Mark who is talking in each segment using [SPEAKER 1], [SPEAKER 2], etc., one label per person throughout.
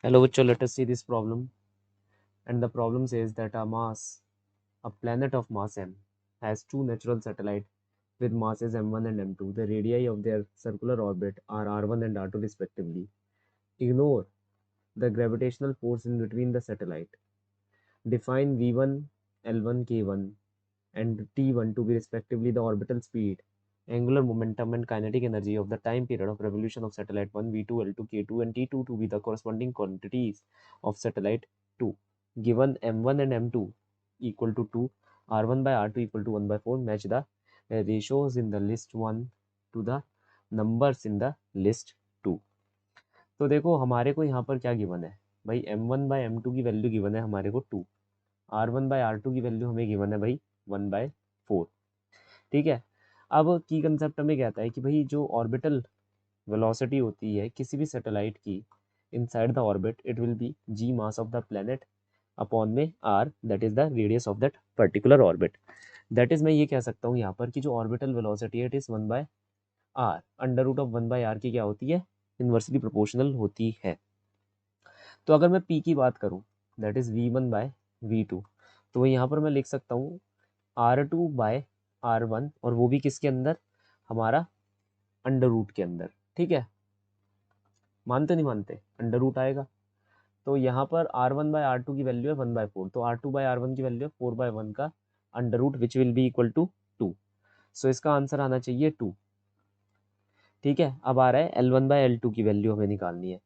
[SPEAKER 1] Hello, Vichol, let us see this problem. And the problem says that a planet of mass m, has two natural satellites with masses m1 and m2. The radii of their circular orbit are r1 and r2 respectively. Ignore the gravitational force in between the satellite. Define v1, l1, k1, and t1 to be respectively the orbital speed, angular momentum, and kinetic energy of the time period of revolution of satellite 1, v2, l2, k2, and t2 to be the corresponding quantities of satellite 2. Given m1 and m2 equal to 2, r1 by r2 equal to 1 by 4, match the ratios in the list 1 to the numbers in the list 2. तो देखो हमारे को यहाँ पर क्या given है भाई, m1 bye m2 की वैल्यू गिवन है हमारे को 2, r1 बाय r2 की वैल्यू हमें गिवन है भाई 1 बाय 4। ठीक है। अब की कंसेप्ट हमें कहता है कि भाई जो ऑर्बिटल वेलोसिटी होती है किसी भी सैटेलाइट की inside the orbit, it will be G mass of the planet upon में R, that is the radius of that particular orbit. That is मैं ये कह सकता हूँ यहाँ पर कि जो ऑर्बिटल वेलोसिटी है it is 1 by R, under root of 1 by R की क्या होती है, इन्वर्सली प्रोपोर्शनल होती है। तो अगर मैं पी की बात करूँ that is v1 bye v2, तो यहाँ पर मैं लिख सकता हूँ r2 बाय r1, और वो भी किसके अंदर, हमारा अंडर रूट के अंदर। ठीक है, मानते नहीं मानते, अंडर रूट आएगा। तो यहाँ पर r1 बाय r2 की वैल्यू है 1/4, तो r2 बाय r1 की वैल्यू है 4/1 का under root which will be equal to 2। So इसका आंसर आना चाहिए 2। ठीक है, अब आ रहा है L1/L2 की वैल्यू हमें निकालनी है।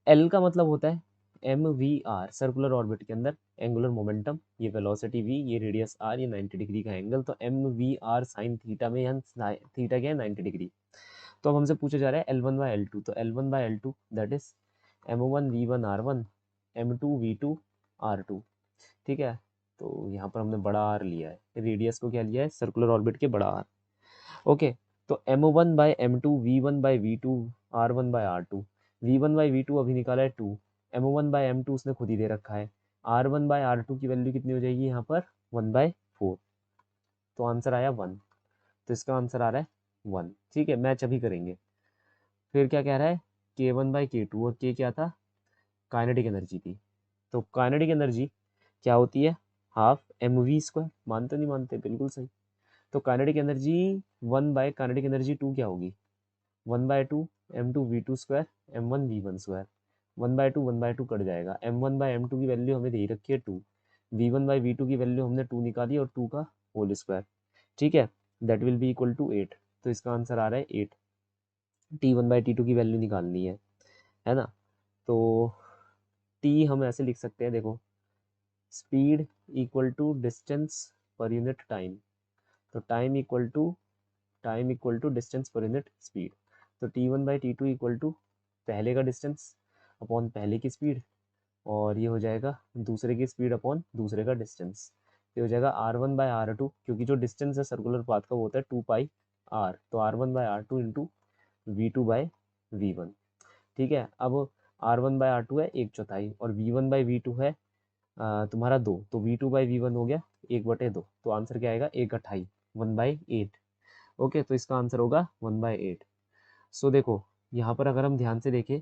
[SPEAKER 1] L का मतलब होता है M V R, circular orbit के अंदर एंगुलर मोमेंटम, ये वेलोसिटी v, ये रेडियस r, ये 90 डिग्री का एंगल। तो M V R sine theta में यहाँ थीटा क्या है 90 डिग्री। तो अब हमसे पूछा जा रहा है L1/L2, तो L1/L2 that is m1v1r1 m2v2r2। ठीक है, तो यहाँ पर हमने बड़ा आर लिया है, रेडियस को क्या लिया है, सर्कुलर ऑर्बिट के बड़ा आर। ओके, तो m1/m2 v1/v2 r1/r2, v1/v2 अभी निकाला है 2, m1/m2 उसने खुद ही दे रखा है, r1/r2 की वैल्यू कितनी हो जाएगी यहाँ पर 1/4। तो आंसर आया 1। तो इसका आंसर आ रहा है 1। ठीक है, मैच अभी करेंगे। फिर क्या कह रहा है, k1/k2, और k क्या था, काइनेटिक एनर्जी थी। तो काइनेटिक एनर्जी क्या होती है, हाफ एम वी स्क्वायर। मानते नहीं मानते, बिल्कुल सही। तो kinetic energy 1 by kinetic energy 2 क्या होगी, 1/2 m2v2 square m1v1 square. 1/2 cut जाएगा, m1/m2 की वैल्यू हमें दे ही रखी है 2, v1/v2 की वैल्यू हमने 2 निकाली और 2 का होल स्क्वायर। ठीक है, that will be equal to 8। तो इसका आंसर आ रहा है 8। t1/t2 की वैल्यू निकालनी है ना। तो t हम ऐसे लिख सकते हैं, देखो, speed equal to distance per unit time. तो time equal to distance per unit speed. तो t1/t2 इक्वल टू पहले का डिस्टेंस अपॉन पहले की स्पीड, और ये हो जाएगा दूसरे की स्पीड अपॉन दूसरे का डिस्टेंस। ये हो जाएगा r1/r2, क्योंकि जो डिस्टेंस है सर्कुलर पाथ का वो होता है 2πr, तो r1/r2 इंटू v2/v1। ठीक है, अब r1/r2 है 1/4 और v1/v2 है तुम्हारा 2, तो v2/v1 हो गया 1/2। तो आंसर क्या आएगा 1/28, 1/8। ओके, तो इसका आंसर होगा 1/8। सो देखो यहाँ पर अगर हम ध्यान से देखें,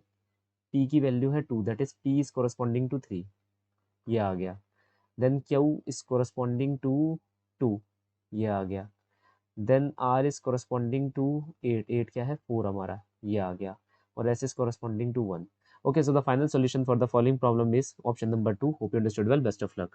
[SPEAKER 1] p की वैल्यू है 2, that is p is corresponding to 3, ये आ गया। Then q is corresponding to 2, ये आ गया। Then r is corresponding to 8, 8 क्या है 4 हमारा, ये आ गया। और s is corresponding to 1। Okay, so the final solution for the following problem is option number 2. Hope you understood well. Best of luck.